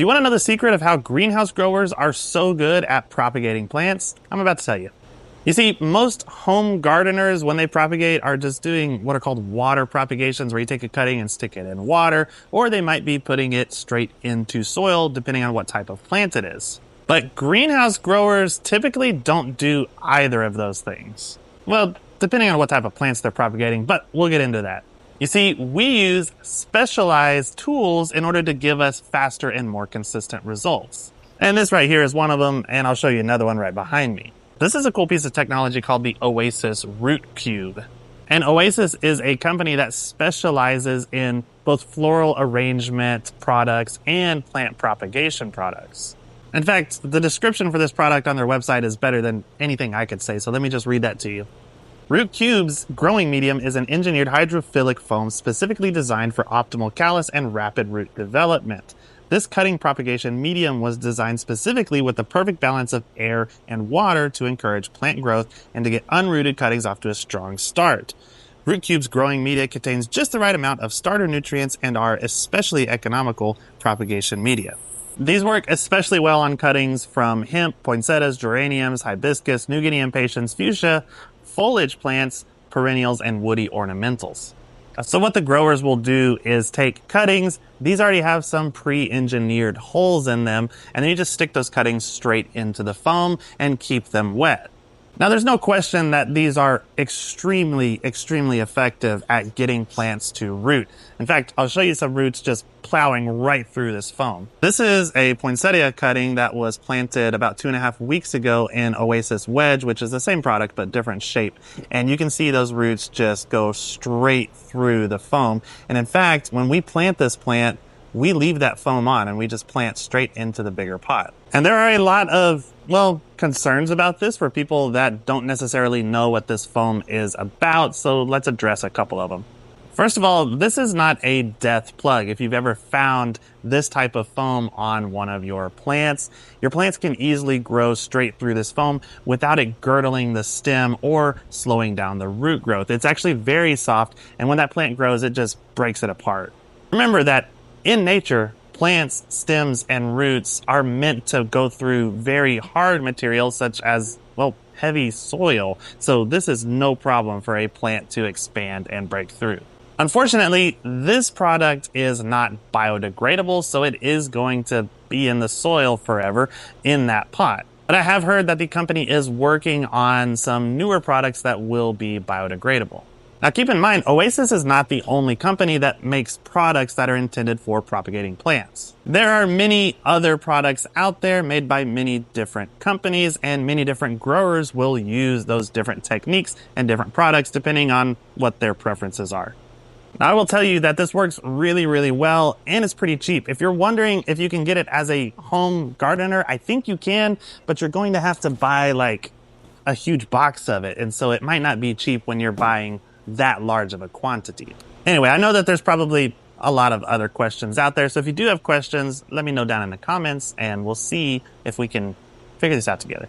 Do you want to know the secret of how greenhouse growers are so good at propagating plants? I'm about to tell you. You see, most home gardeners, when they propagate, are just doing what are called water propagations, where you take a cutting and stick it in water, or they might be putting it straight into soil, depending on what type of plant it is. But greenhouse growers typically don't do either of those things. Well, depending on what type of plants they're propagating, but we'll get into that. You see, we use specialized tools in order to give us faster and more consistent results. And this right here is one of them, and I'll show you another one right behind me. This is a cool piece of technology called the Oasis Root Cube. And Oasis is a company that specializes in both floral arrangement products and plant propagation products. In fact, the description for this product on their website is better than anything I could say, so let me just read that to you. Root Cube's growing medium is an engineered hydrophilic foam specifically designed for optimal callus and rapid root development. This cutting propagation medium was designed specifically with the perfect balance of air and water to encourage plant growth and to get unrooted cuttings off to a strong start. Root Cube's growing media contains just the right amount of starter nutrients and are especially economical propagation media. These work especially well on cuttings from hemp, poinsettias, geraniums, hibiscus, New Guinea impatiens, fuchsia, foliage plants, perennials, and woody ornamentals. So what the growers will do is take cuttings. These already have some pre-engineered holes in them, and then you just stick those cuttings straight into the foam and keep them wet. Now, there's no question that these are extremely effective at getting plants to root. In fact, I'll show you some roots just plowing right through this foam. This is a poinsettia cutting that was planted about 2.5 weeks ago in Oasis Wedge, which is the same product but different shape. And you can see those roots just go straight through the foam. And in fact, when we plant this plant, we leave that foam on and we just plant straight into the bigger pot. And there are a lot of, concerns about this for people that don't necessarily know what this foam is about, so let's address a couple of them. First of all, this is not a death plug. If you've ever found this type of foam on one of your plants can easily grow straight through this foam without it girdling the stem or slowing down the root growth. It's actually very soft, and when that plant grows, it just breaks it apart. Remember that in nature, plants, stems, and roots are meant to go through very hard materials such as, heavy soil. So this is no problem for a plant to expand and break through. Unfortunately, this product is not biodegradable, so it is going to be in the soil forever in that pot. But I have heard that the company is working on some newer products that will be biodegradable. Now keep in mind, Oasis is not the only company that makes products that are intended for propagating plants. There are many other products out there made by many different companies, and many different growers will use those different techniques and different products depending on what their preferences are. Now I will tell you that this works really well, and it's pretty cheap. If you're wondering if you can get it as a home gardener, I think you can, but you're going to have to buy like a huge box of it, and so it might not be cheap when you're buying that large of a quantity. Anyway, I know that there's probably a lot of other questions out there, so if you do have questions, let me know down in the comments and we'll see if we can figure this out together.